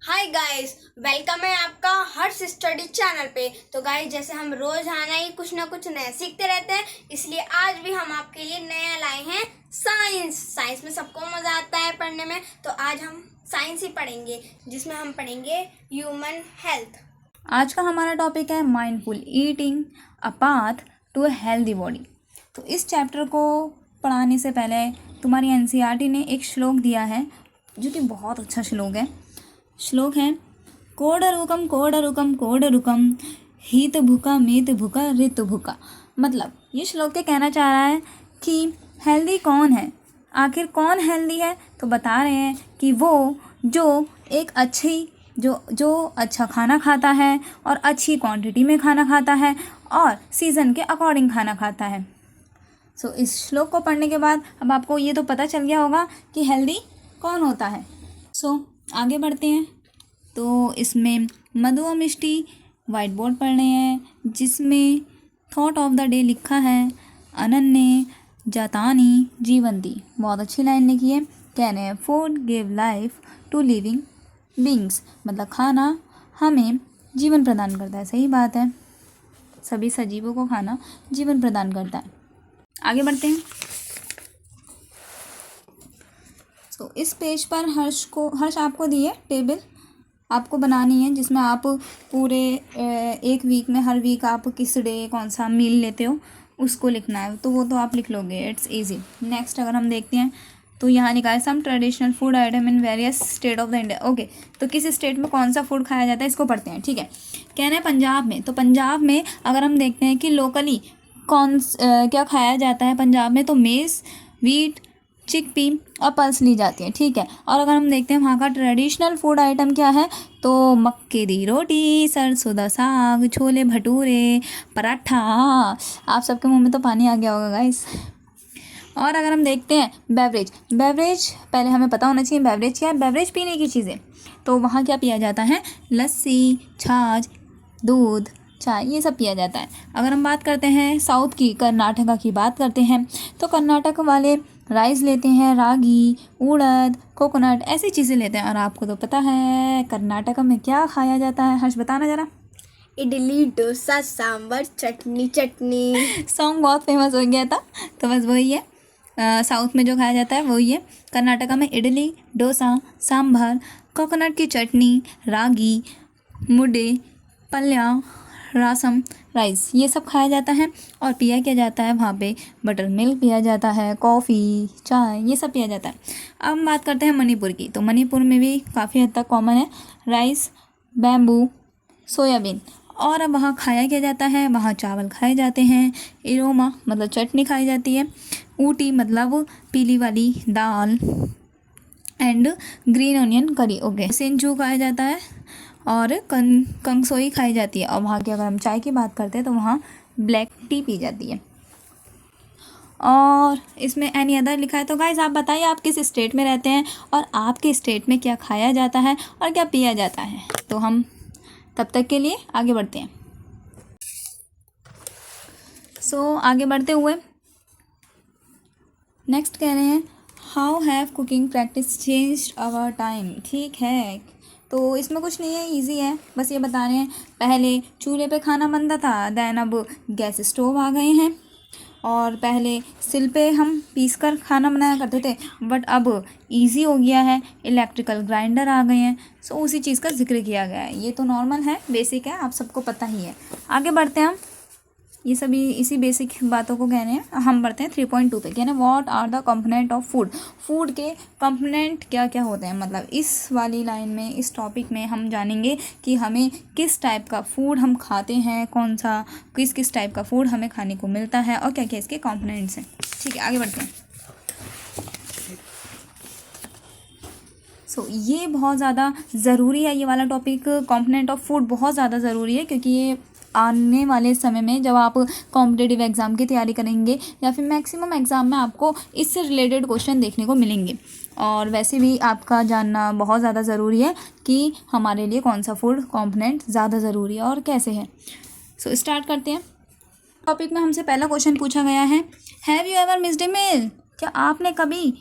Hi guys, welcome है आपका हर्ष study channel पे। तो गाइस, जैसे हम रोज आना ही कुछ ना कुछ नया सीखते रहते हैं, इसलिए आज भी हम आपके लिए नया लाए हैं साइंस में सबको मजा आता है पढ़ने में। तो आज हम साइंस ही पढ़ेंगे, जिसमें हम पढ़ेंगे ह्यूमन हेल्थ। आज का हमारा टॉपिक है mindful eating, a path to a healthy body. तो इस चैप्टर को पढ़ाने से पहले तुम्हारी एनसीईआरटी ने एक श्लोक दिया है, जो कि बहुत अच्छा श्लोक है कोडरुकम कोडरुकम कोडरुकम हित भूका मित भूका ऋत भूका। मतलब ये श्लोक के कहना चाह रहा है कि हेल्दी कौन है, आखिर कौन हेल्दी है। तो बता रहे हैं कि वो जो एक जो अच्छा खाना खाता है और अच्छी क्वांटिटी में खाना खाता है और सीज़न के अकॉर्डिंग खाना खाता है। सो इस श्लोक को पढ़ने के बाद अब आपको ये तो पता चल गया होगा कि हेल्दी कौन होता है। आगे बढ़ते हैं। तो इसमें मधु और मिष्टी वाइट बोर्ड पढ़ रहे हैं, जिसमें थॉट ऑफ द डे लिखा है अनन्य जातानी जीवंती। बहुत अच्छी लाइन लिखी है। कह रहे हैं food give life to living beings, मतलब खाना हमें जीवन प्रदान करता है। सही बात है, सभी सजीवों को खाना जीवन प्रदान करता है। आगे बढ़ते हैं। तो इस पेज पर हर्ष आपको दी है टेबल, आपको बनानी है, जिसमें आप पूरे एक वीक में हर वीक आप किस डे कौन सा मील लेते हो उसको लिखना है। तो वो तो आप लिख लोगे, इट्स इजी। नेक्स्ट अगर हम देखते हैं तो यहाँ लिखा है some traditional food item in various state of the India. Okay, तो किस स्टेट में कौन सा फूड खाया जाता है इसको पढ़ते हैं। ठीक है, कहना है पंजाब में। तो पंजाब में अगर हम देखते हैं कि लोकली क्या खाया जाता है पंजाब में, तो मेज़, वीट, चिकपी और पल्स ली जाती है। ठीक है, और अगर हम देखते हैं वहाँ का ट्रेडिशनल फूड आइटम क्या है, तो मक्के दी रोटी, सरसों दा साग, छोले भटूरे, पराठा। आप सबके मुंह में तो पानी आ गया होगा गाइस। और अगर हम देखते हैं बेवरेज पहले हमें पता होना चाहिए बेवरेज क्या है। बेवरेज पीने की चीज़ें, तो वहाँ क्या पिया जाता है, लस्सी, छाछ, दूध, चाय, ये सब पिया जाता है। अगर हम बात करते हैं साउथ की, कर्नाटका की बात करते हैं, तो कर्नाटक वाले राइस लेते हैं, रागी, उड़द, कोकोनट, ऐसी चीज़ें लेते हैं। और आपको तो पता है कर्नाटका में क्या खाया जाता है, हर्ष बताना ज़रा। इडली, डोसा, सांभर, चटनी। सॉन्ग बहुत फेमस हो गया था, तो बस वही है। साउथ में जो खाया जाता है वही है। कर्नाटका में इडली, डोसा, सांभर, कोकोनट की चटनी, रागी, मुडे, पल्या, रासम, राइस, ये सब खाया जाता है। और पिया क्या जाता है वहाँ पे, बटर मिल्क पिया जाता है, कॉफ़ी, चाय, ये सब पिया जाता है। अब हम बात करते हैं मणिपुर की। तो मणिपुर में भी काफ़ी हद तक कॉमन है राइस, बैम्बू, सोयाबीन। और अब वहाँ खाया क्या जाता है, वहाँ चावल खाए जाते हैं, इरोमा मतलब चटनी खाई जाती है, ऊटी मतलब पीली वाली दाल, एंड ग्रीन ऑनियन करी। ओके, सिंजू खाया जाता है और कंगसोई खाई जाती है। और वहाँ की अगर हम चाय की बात करते हैं तो वहाँ ब्लैक टी पी जाती है। और इसमें एनी अदर लिखा है। तो गाइस आप बताइए आप किस स्टेट में रहते हैं और आपके स्टेट में क्या खाया जाता है और क्या पिया जाता है। तो हम तब तक के लिए आगे बढ़ते हैं। आगे बढ़ते हुए नेक्स्ट कह रहे हैं how have cooking practice changed our time. ठीक है, तो इसमें कुछ नहीं है, इजी है। बस ये बता रहे हैं पहले चूल्हे पे खाना बनता था, देन अब गैस स्टोव आ गए हैं। और पहले सिल पे हम पीस कर खाना बनाया करते थे, बट अब इजी हो गया है, इलेक्ट्रिकल ग्राइंडर आ गए हैं। उसी चीज़ का जिक्र किया गया है। ये तो नॉर्मल है, बेसिक है, आप सबको पता ही है। आगे बढ़ते हैं हम, ये सभी इसी बेसिक बातों को कह रहे हैं। हम बढ़ते हैं 3.2 पे। कहना what are the component of food. Food के कंपोनेंट क्या क्या होते हैं, मतलब इस वाली लाइन में, इस टॉपिक में हम जानेंगे कि हमें किस टाइप का फूड हम खाते हैं, कौन सा किस टाइप का फूड हमें खाने को मिलता है और क्या क्या इसके कंपोनेंट्स हैं। ठीक है, आगे बढ़ते हैं। ये बहुत ज़्यादा ज़रूरी है, ये वाला टॉपिक कंपोनेंट ऑफ फूड बहुत ज़्यादा ज़रूरी है, क्योंकि ये आने वाले समय में जब आप कॉम्पिटिटिव एग्ज़ाम की तैयारी करेंगे या फिर मैक्सिमम एग्ज़ाम में आपको इससे रिलेटेड क्वेश्चन देखने को मिलेंगे। और वैसे भी आपका जानना बहुत ज़्यादा ज़रूरी है कि हमारे लिए कौन सा फूड कंपोनेंट ज़्यादा ज़रूरी है और कैसे है। स्टार्ट करते हैं। टॉपिक में हमसे पहला क्वेश्चन पूछा गया है, हैव यू एवर मिस्ड ए मील। क्या आपने कभी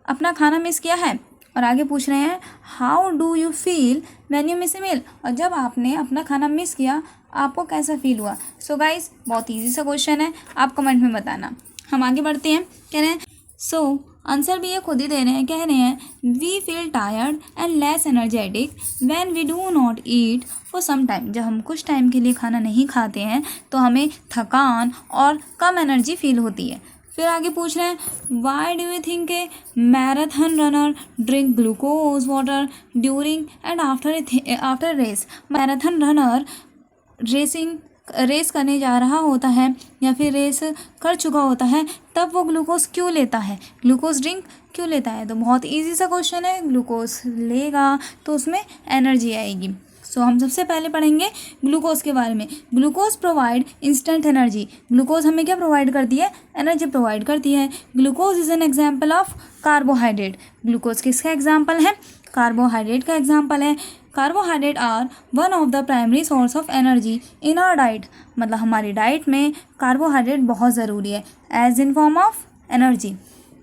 अपना खाना मिस किया है। और आगे पूछ रहे हैं how do you feel when you miss a meal, और जब आपने अपना खाना मिस किया आपको कैसा फील हुआ। सो गाइस बहुत ईजी सा क्वेश्चन है, आप कमेंट में बताना। हम आगे बढ़ते हैं, कह रहे हैं सो आंसर भी ये खुद ही दे रहे हैं, कह रहे हैं we feel tired and less energetic when we do not eat for some time. जब हम कुछ टाइम के लिए खाना नहीं खाते हैं तो हमें थकान और कम एनर्जी फील होती है। फिर आगे पूछ रहे हैं why do you think a marathon runner drink glucose water during and after race. Marathon runner race करने जा रहा होता है या फिर रेस कर चुका होता है, तब वो ग्लूकोज क्यों लेता है, ग्लूकोज ड्रिंक क्यों लेता है। तो बहुत इजी सा क्वेश्चन है, ग्लूकोज लेगा तो उसमें एनर्जी आएगी। सो हम सबसे पहले पढ़ेंगे ग्लूकोज के बारे में। Glucose provide instant energy. Glucose हमें क्या प्रोवाइड करती है, एनर्जी प्रोवाइड करती है। Glucose is an example of carbohydrate. Glucose किसका एग्जाम्पल है, कार्बोहाइड्रेट का एग्जाम्पल है। Carbohydrate are one of the primary source of energy in our diet. मतलब हमारी डाइट में कार्बोहाइड्रेट बहुत ज़रूरी है as in form of energy.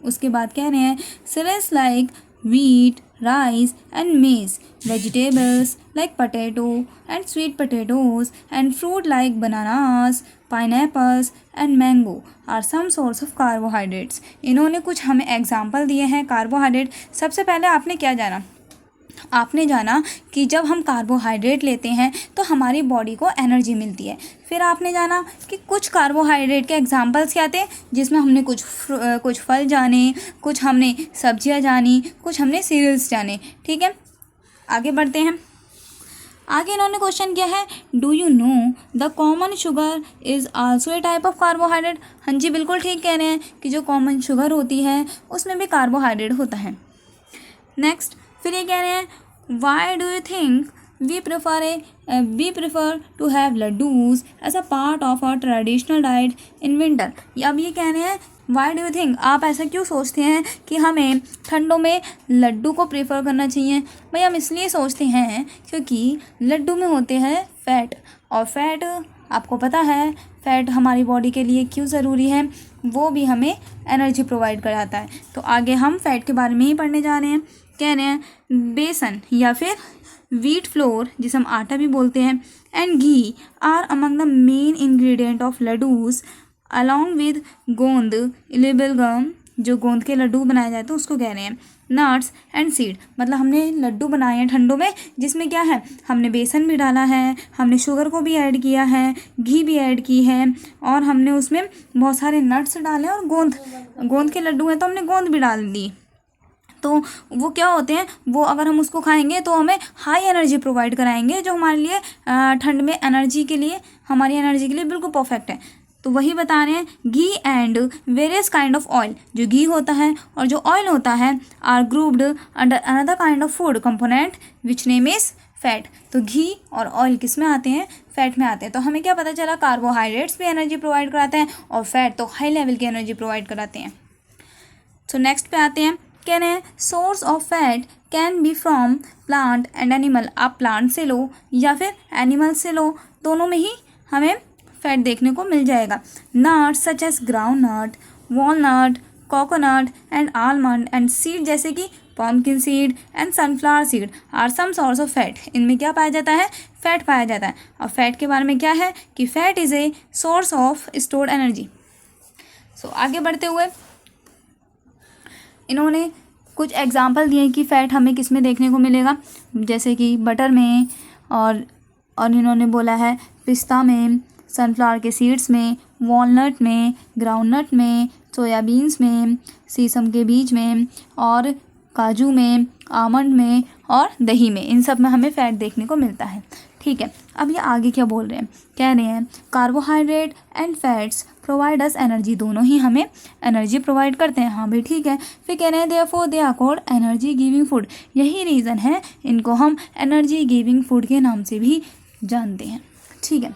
उसके बाद कह रहे हैं cereals like wheat, rice and maize, vegetables like potato and sweet potatoes and fruit like bananas, pineapples and mango are some source of carbohydrates। इन्होंने कुछ हमें एग्जाम्पल दिए हैं कार्बोहाइड्रेट। सबसे पहले आपने क्या जाना, आपने जाना कि जब हम कार्बोहाइड्रेट लेते हैं तो हमारी बॉडी को एनर्जी मिलती है। फिर आपने जाना कि कुछ कार्बोहाइड्रेट के एग्जांपल्स क्या थे, जिसमें हमने कुछ फल जाने, कुछ हमने सब्जियां जानी, कुछ हमने सीरियल्स जाने। ठीक है, आगे बढ़ते हैं। आगे इन्होंने क्वेश्चन किया है do you know the common sugar is also a type of carbohydrate. हाँ जी, बिल्कुल ठीक कह रहे हैं कि जो कॉमन शुगर होती है उसमें भी कार्बोहाइड्रेट होता है। नेक्स्ट फिर ये कह रहे हैं why do you think we prefer to have laddoos as a part of our traditional diet in winter. अब ये कह रहे हैं वाई डू यू थिंक, आप ऐसा क्यों सोचते हैं कि हमें ठंडों में लड्डू को प्रेफर करना चाहिए। भाई हम इसलिए सोचते हैं क्योंकि लड्डू में होते हैं फ़ैट, और फैट आपको पता है फ़ैट हमारी बॉडी के लिए क्यों ज़रूरी है, वो भी हमें एनर्जी प्रोवाइड कराता है। तो आगे हम फ़ैट के बारे में ही पढ़ने जा रहे हैं। कह रहे हैं बेसन या फिर व्हीट फ्लोर जिसे हम आटा भी बोलते हैं and ghee are among the main ingredient of laddoos along with gond edible gum. जो गोंद के लड्डू बनाए जाते हैं उसको कह रहे हैं नट्स एंड सीड। मतलब हमने लड्डू बनाए हैं ठंडों में, जिसमें क्या है, हमने बेसन भी डाला है, हमने शुगर को भी ऐड किया है, घी भी ऐड की है, और हमने उसमें बहुत सारे नट्स डाले और गोंद के लड्डू हैं तो हमने गोंद भी डाल दी। तो वो क्या होते हैं, वो अगर हम उसको खाएंगे तो हमें हाई एनर्जी प्रोवाइड कराएंगे, जो हमारे लिए ठंड में एनर्जी के लिए, हमारी एनर्जी के लिए बिल्कुल परफेक्ट है। तो वही बता रहे हैं ghee and various kind of oil. जो घी होता है और जो ऑयल होता है are grouped under another kind of food component which name is fat. तो घी और ऑयल किस में आते हैं, फैट में आते हैं। तो हमें क्या पता चला, कार्बोहाइड्रेट्स भी एनर्जी प्रोवाइड कराते हैं और फैट तो हाई लेवल की एनर्जी प्रोवाइड कराते हैं। तो नेक्स्ट पे आते हैं, कह रहे हैं source of fat can be from plant and animal. आप प्लांट से लो या फिर एनिमल से लो, दोनों में ही हमें फैट देखने को मिल जाएगा। Nuts such as groundnut, walnut, coconut and almond and seed जैसे कि pumpkin seed and sunflower seed are some source of fat. इनमें क्या पाया जाता है, फैट पाया जाता है। और फैट के बारे में क्या है कि fat is a source of stored energy. So आगे बढ़ते हुए इन्होंने कुछ एग्जाम्पल दिए कि फ़ैट हमें किस में देखने को मिलेगा, जैसे कि बटर में, और इन्होंने बोला है पिस्ता में, सनफ्लावर के सीड्स में, वॉलनट में, ग्राउंडनट में, सोयाबीन्स में, सीसम के बीज में, और काजू में, आमंड में और दही में। इन सब में हमें फ़ैट देखने को मिलता है। ठीक है, अब ये आगे क्या बोल रहे हैं, कह रहे हैं carbohydrate and fats provide us energy. दोनों ही हमें एनर्जी प्रोवाइड करते हैं। हाँ भी ठीक है। फिर कह रहे हैं therefore they are called energy giving food. यही रीज़न है इनको हम एनर्जी गिविंग फूड के नाम से भी जानते हैं। ठीक है,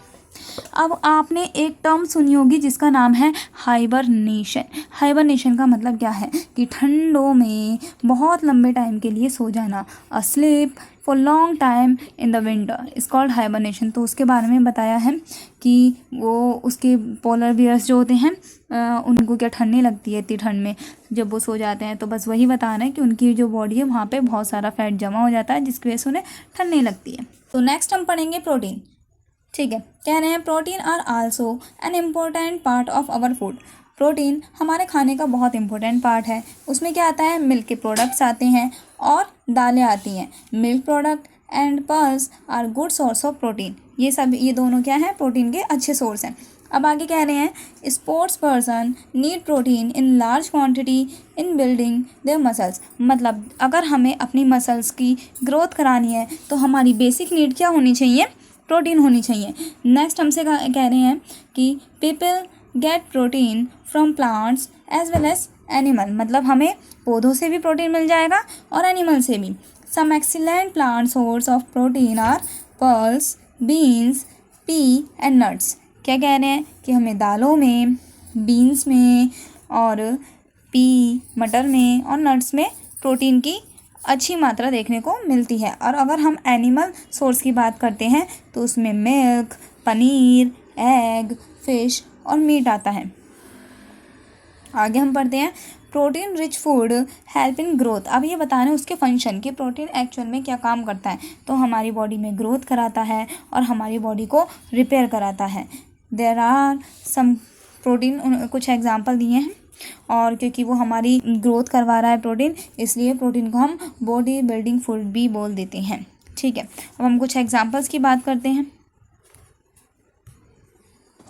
अब आपने एक टर्म सुनी होगी जिसका नाम है हाइबरनेशन। हाइबरनेशन का मतलब क्या है कि ठंडों में बहुत लंबे टाइम के लिए सो जाना, a sleep for long time in the winter is called hibernation. तो उसके बारे में बताया है कि वो उसके पोलर बियर्स जो होते हैं उनको क्या ठंड नहीं लगती है इतनी ठंड में जब वो सो जाते हैं। तो बस वही बता रहे हैं कि उनकी जो बॉडी है वहाँ पे बहुत सारा फैट जमा हो जाता है जिसकी वजह से उन्हें ठंड नहीं लगती है। तो नेक्स्ट हम पढ़ेंगे प्रोटीन। ठीक है, कह रहे हैं protein are also an important part of our food. Protein हमारे खाने का बहुत इंपॉर्टेंट पार्ट है। उसमें क्या आता है, मिल्क के प्रोडक्ट्स आते हैं और दालें आती हैं। Milk product and pulse are good source of protein. ये दोनों क्या हैं, प्रोटीन के अच्छे सोर्स हैं। अब आगे कह रहे हैं sports person need protein in large quantity in building their muscles. मतलब अगर हमें अपनी मसल्स की ग्रोथ करानी है तो हमारी बेसिक नीड क्या होनी चाहिए, प्रोटीन होनी चाहिए। नेक्स्ट हमसे कह रहे हैं कि people get protein from plants as well as animal. मतलब हमें पौधों से भी प्रोटीन मिल जाएगा और एनिमल से भी। Some excellent plant source of protein are pulse, beans, pea and nuts. क्या कह रहे हैं कि हमें दालों में, बीन्स में और पी मटर में और नट्स में प्रोटीन की अच्छी मात्रा देखने को मिलती है। और अगर हम एनिमल सोर्स की बात करते हैं तो उसमें मिल्क, पनीर, एग, फिश और मीट आता है। आगे हम पढ़ते हैं protein rich food help in growth. अब ये बता रहे हैं उसके फंक्शन कि प्रोटीन एक्चुअल में क्या काम करता है। तो हमारी बॉडी में ग्रोथ कराता है और हमारी बॉडी को रिपेयर कराता है। देयर आर सम प्रोटीन, कुछ एग्जांपल दिए हैं और क्योंकि वो हमारी ग्रोथ करवा रहा है प्रोटीन, इसलिए प्रोटीन को हम बॉडी बिल्डिंग फूड भी बोल देते हैं। ठीक है, अब हम कुछ एग्जांपल्स की बात करते हैं।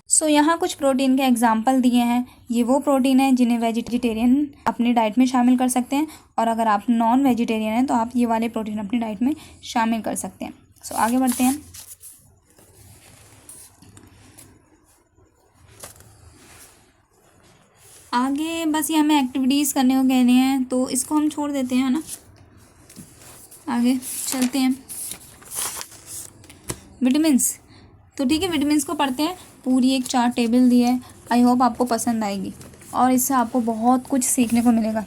सो यहाँ कुछ प्रोटीन के एग्जाम्पल दिए हैं। ये वो प्रोटीन है जिन्हें वेजिटेरियन अपनी डाइट में शामिल कर सकते हैं और अगर आप नॉन वेजिटेरियन हैं तो आप ये वाले प्रोटीन अपनी डाइट में शामिल कर सकते हैं। सो आगे बढ़ते हैं। आगे बस ये हमें एक्टिविटीज़ करने को कह रहे हैं तो इसको हम छोड़ देते हैं ना, आगे चलते हैं। विटामिन्स, तो ठीक है विटामिन्स को पढ़ते हैं। पूरी एक चार्ट टेबल दी है, आई होप आपको पसंद आएगी और इससे आपको बहुत कुछ सीखने को मिलेगा।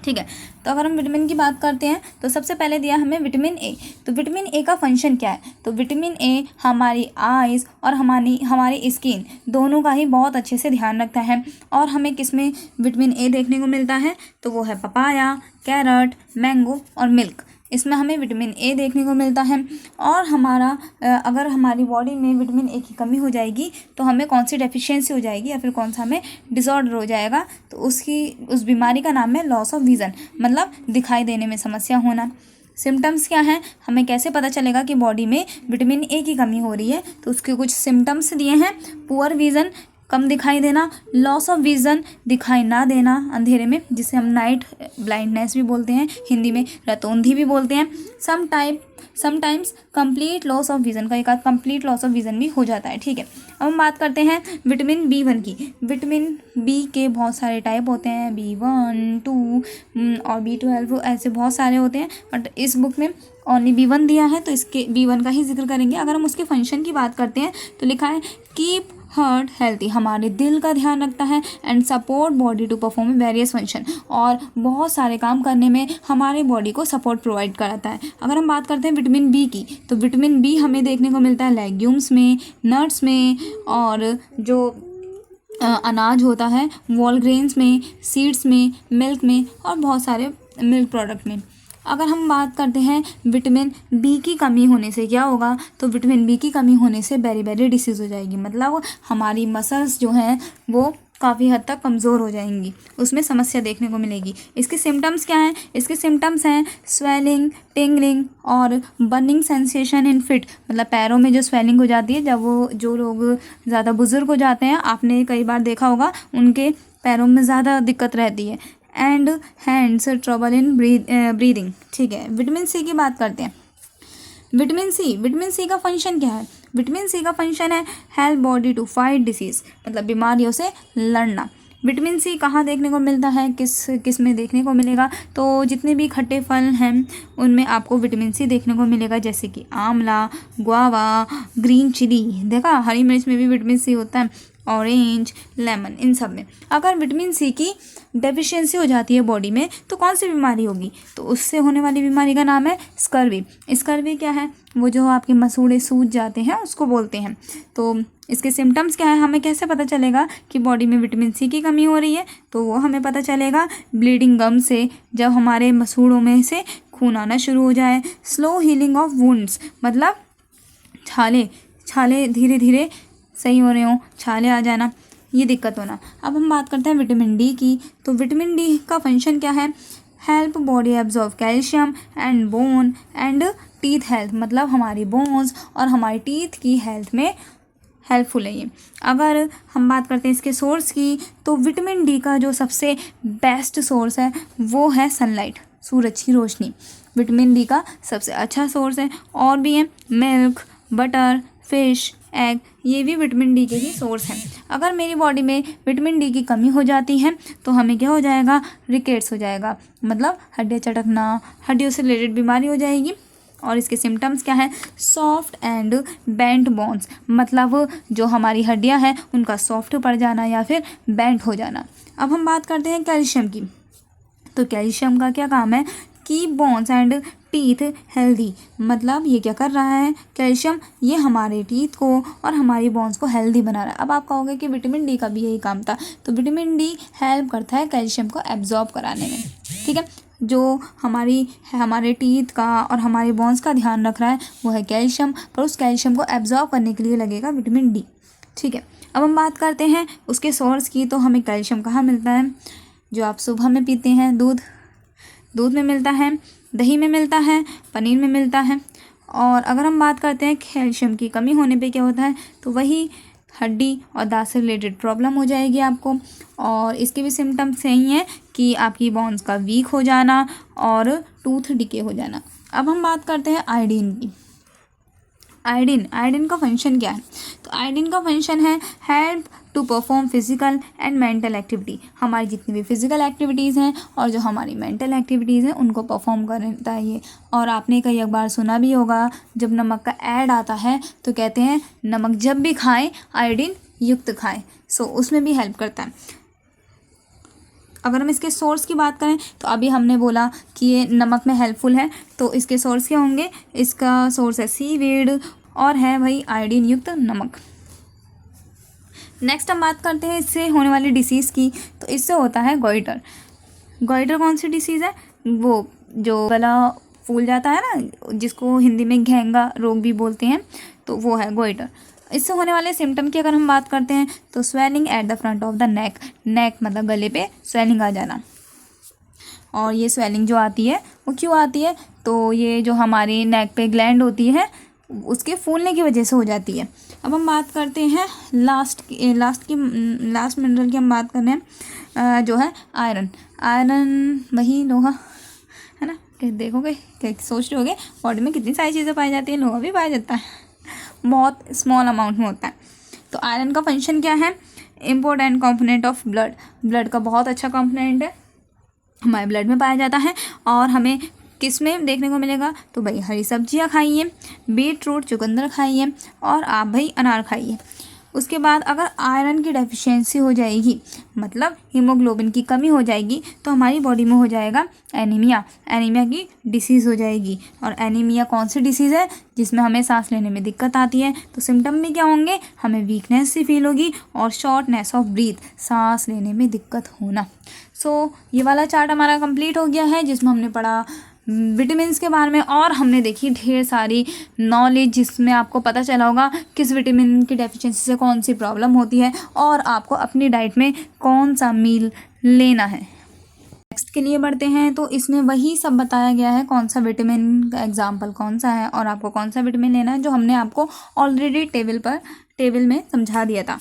ठीक है, तो अगर हम विटामिन की बात करते हैं तो सबसे पहले दिया हमें विटामिन ए। तो विटामिन ए का फंक्शन क्या है, तो विटामिन ए हमारी आइज़ और हमारी स्किन दोनों का ही बहुत अच्छे से ध्यान रखता है। और हमें किस में विटामिन ए देखने को मिलता है, तो वो है पपाया, कैरेट, मैंगो और मिल्क। इसमें हमें विटामिन ए देखने को मिलता है। और अगर हमारी बॉडी में विटामिन ए की कमी हो जाएगी तो हमें कौन सी डेफिशिएंसी हो जाएगी या फिर कौन सा हमें डिसऑर्डर हो जाएगा, तो उस बीमारी का नाम है लॉस ऑफ विज़न, मतलब दिखाई देने में समस्या होना। सिम्टम्स क्या हैं, हमें कैसे पता चलेगा कि बॉडी में विटामिन ए की कमी हो रही है, तो उसके कुछ सिम्टम्स दिए हैं। पुअर विज़न, कम दिखाई देना, लॉस ऑफ विज़न, दिखाई ना देना अंधेरे में, जिसे हम नाइट ब्लाइंडनेस भी बोलते हैं, हिंदी में रतौंधी भी बोलते हैं। Sometimes complete loss of vision, कई कंप्लीट लॉस ऑफ विज़न भी हो जाता है। ठीक है, अब हम बात करते हैं विटामिन B1 की। विटामिन बी के बहुत सारे टाइप होते हैं, B1, 2 और B12, ऐसे बहुत सारे होते हैं, बट इस बुक में ओनली B1 दिया है तो इसके B1 का ही जिक्र करेंगे। अगर हम उसके फंक्शन की बात करते हैं तो लिखा है कीप हार्ट हेल्थी, हमारे दिल का ध्यान रखता है, and support body to perform various function, और बहुत सारे काम करने में हमारे बॉडी को सपोर्ट प्रोवाइड कराता है। अगर हम बात करते हैं विटामिन बी की, तो विटामिन बी हमें देखने को मिलता है लेग्यूम्स में, नट्स में, और जो अनाज होता है वोल ग्रेन्स में, सीड्स में, मिल्क में और बहुत सारे मिल्क प्रोडक्ट में। अगर हम बात करते हैं विटामिन बी की कमी होने से क्या होगा, तो विटामिन बी की कमी होने से बेरी डिसीज़ हो जाएगी, मतलब हमारी मसल्स जो हैं वो काफ़ी हद तक कमज़ोर हो जाएंगी, उसमें समस्या देखने को मिलेगी। इसके सिम्टम्स क्या हैं, इसके सिम्टम्स हैं स्वेलिंग, टिंगलिंग और बर्निंग सेंसेशन इन फिट, मतलब पैरों में जो स्वेलिंग हो जाती है जब जो लोग ज़्यादा बुज़ुर्ग हो जाते हैं, आपने कई बार देखा होगा उनके पैरों में ज़्यादा दिक्कत रहती है। And hands trouble in breathing. ठीक है, विटामिन सी की बात करते हैं। विटामिन सी का फंक्शन क्या है, विटामिन सी का फंक्शन है help body to fight disease, मतलब बीमारियों से लड़ना। विटामिन सी कहाँ देखने को मिलता है, किस में देखने को मिलेगा, तो जितने भी खट्टे फल हैं उनमें आपको विटामिन सी देखने को मिलेगा, जैसे कि आंवला, गुआवा, ग्रीन चिली, देखा हरी मिर्च में भी विटामिन सी होता है, ऑरेंज, लेमन, इन सब में। अगर विटामिन सी की डेफिशिएंसी हो जाती है बॉडी में तो कौन सी बीमारी होगी? तो उससे होने वाली बीमारी का नाम है स्कर्वी। स्कर्वी क्या है? वो जो आपके मसूड़े सूज जाते हैं उसको बोलते हैं। तो इसके सिम्टम्स क्या है? हमें कैसे पता चलेगा कि बॉडी में विटामिन सी की कमी हो रही है? तो वो हमें पता चलेगा ब्लीडिंग गम से, जब हमारे मसूड़ों में से खून आना शुरू हो जाए। स्लो हीलिंग ऑफ वुंड्स, मतलब छाले धीरे धीरे सही हो रहे हो, छाले आ जाना, ये दिक्कत होना। अब हम बात करते हैं विटामिन डी की। तो विटामिन डी का फंक्शन क्या है? Help body absorb calcium and bone and teeth health, मतलब हमारी बोन्स और हमारी टीथ की हेल्थ में हेल्पफुल है ये। अगर हम बात करते हैं इसके सोर्स की, तो विटामिन डी का जो सबसे बेस्ट सोर्स है वो है सनलाइट, सूरज की रोशनी। विटामिन डी का सबसे अच्छा सोर्स है। और भी है मिल्क, बटर, फिश, एग, ये भी विटामिन डी के ही सोर्स हैं। अगर मेरी बॉडी में विटामिन डी की कमी हो जाती है तो हमें क्या हो जाएगा? रिकेट्स हो जाएगा, मतलब हड्डियाँ चटकना, हड्डियों से रिलेटेड बीमारी हो जाएगी। और इसके सिम्टम्स क्या है? सॉफ्ट एंड बेंट बोन्स, मतलब जो हमारी हड्डियां हैं उनका सॉफ्ट पड़ जाना या फिर बेंट हो जाना। अब हम बात करते हैं कैल्शियम की। तो कैल्शियम का क्या काम है? की बोन्स एंड टीथ हेल्दी, मतलब ये क्या कर रहा है? कैल्शियम ये हमारे टीथ को और हमारी बोन्स को हेल्दी बना रहा है। अब आप कहोगे कि विटामिन डी का भी यही काम था, तो विटामिन डी हेल्प करता है कैल्शियम को एब्जॉर्ब कराने में, ठीक है। जो हमारे टीथ का और हमारे बोन्स का ध्यान रख रहा है वो है कैल्शियम, पर उस कैल्शियम को एब्जॉर्ब करने के लिए लगेगा विटामिन डी, ठीक है। अब हम बात करते हैं उसके सोर्स की। तो हमें कैल्शियम कहाँ मिलता है? जो आप सुबह में पीते हैं दूध में मिलता है, दही में मिलता है, पनीर में मिलता है। और अगर हम बात करते हैं कैल्शियम की कमी होने पे क्या होता है, तो वही हड्डी और दांत से रिलेटेड प्रॉब्लम हो जाएगी आपको। और इसके भी सिम्टम्स यही हैं कि आपकी बोन्स का वीक हो जाना और टूथ डिके हो जाना। अब हम बात करते हैं आयोडीन की। आयोडीन का फंक्शन क्या है? तो आयोडीन का फंक्शन है help to perform physical and mental activity. हमारी जितनी भी फिजिकल एक्टिविटीज़ हैं और जो हमारी मेंटल एक्टिविटीज़ हैं उनको परफॉर्म करता है ये। और आपने कई बार सुना भी होगा, जब नमक का ऐड आता है तो कहते हैं नमक जब भी खाएं आयोडीन युक्त खाएं। सो उसमें भी हेल्प करता है। अगर हम इसके सोर्स की बात करें तो अभी हमने बोला कि ये नमक में हेल्पफुल है, तो इसके सोर्स क्या होंगे? इसका सोर्स है सीवीड और है भाई आयोडीन युक्त नमक। नेक्स्ट हम बात करते हैं इससे होने वाली डिसीज़ की। तो इससे होता है गॉइटर। गॉइटर कौन सी डिसीज़ है? वो जो गला फूल जाता है ना, जिसको हिंदी में घेंगा रोग भी बोलते हैं, तो वो है गॉइटर। इससे होने वाले सिम्टम की अगर हम बात करते हैं तो swelling at the front of the neck मतलब गले पे स्वेलिंग आ जाना। और ये स्वेलिंग जो आती है वो क्यों आती है? तो ये जो हमारी नेक पे ग्लैंड होती है उसके फूलने की वजह से हो जाती है। अब हम बात करते हैं लास्ट मिनरल की हम बात कर रहे हैं जो है आयरन वही लोहा है ना। देखोगे क्या सोच रहे होगे बॉडी में कितनी सारी चीज़ें पाई जाती हैं, लोहा भी पाया जाता है, बहुत स्मॉल अमाउंट में होता है। तो आयरन का फंक्शन क्या है? इम्पोर्टेंट कंपोनेंट ऑफ ब्लड का बहुत अच्छा कंपोनेंट है, हमारे ब्लड में पाया जाता है। और हमें किस में देखने को मिलेगा? तो भाई हरी सब्जियां खाइए, बीट रूट चुकंदर खाइए और आप भाई अनार खाइए। उसके बाद अगर आयरन की डेफिशिएंसी हो जाएगी, मतलब हीमोग्लोबिन की कमी हो जाएगी, तो हमारी बॉडी में हो जाएगा एनीमिया की डिसीज़ हो जाएगी। और एनीमिया कौन सी डिसीज़ है? जिसमें हमें सांस लेने में दिक्कत आती है। तो सिम्टम भी क्या होंगे? हमें वीकनेस सी फील होगी और शॉर्टनेस ऑफ ब्रीथ, सांस लेने में दिक्कत होना। सो ये वाला चार्ट हमारा कंप्लीट हो गया है, जिसमें हमने पढ़ा विटामिन्स के बारे में और हमने देखी ढेर सारी नॉलेज, जिसमें आपको पता चला होगा किस विटामिन की डेफिशिएंसी से कौन सी प्रॉब्लम होती है और आपको अपनी डाइट में कौन सा मील लेना है। नेक्स्ट के लिए बढ़ते हैं। तो इसमें वही सब बताया गया है, कौन सा विटामिन का एग्जाम्पल कौन सा है और आपको कौन सा विटामिन लेना है, जो हमने आपको ऑलरेडी टेबल में समझा दिया था।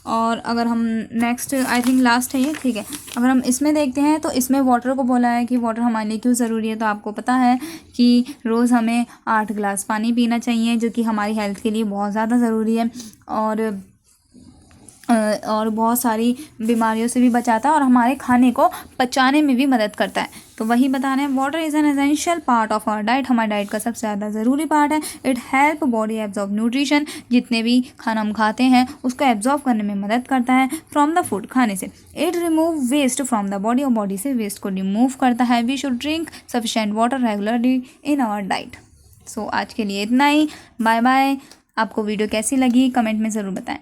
और अगर हम नेक्स्ट आई थिंक लास्ट है ये, ठीक है, अगर हम इसमें देखते हैं तो इसमें वाटर को बोला है कि वाटर हमारे लिए क्यों ज़रूरी है। तो आपको पता है कि रोज़ हमें 8 गिलास पानी पीना चाहिए, जो कि हमारी हेल्थ के लिए बहुत ज़्यादा ज़रूरी है। और और बहुत सारी बीमारियों से भी बचाता है और हमारे खाने को पचाने में भी मदद करता है। तो वही बता रहे हैं, water is an essential part of our diet, हमारे डाइट का सबसे ज़्यादा ज़रूरी पार्ट है। It help body absorb nutrition, जितने भी खाना हम खाते हैं उसको एब्जॉर्ब करने में मदद करता है फ्रॉम द फूड, खाने से। It remove waste from the body, और बॉडी से वेस्ट को रिमूव करता है। We should drink sufficient water regularly in our diet. So आज के लिए इतना ही, बाय बाय। आपको वीडियो कैसी लगी कमेंट में ज़रूर बताएं।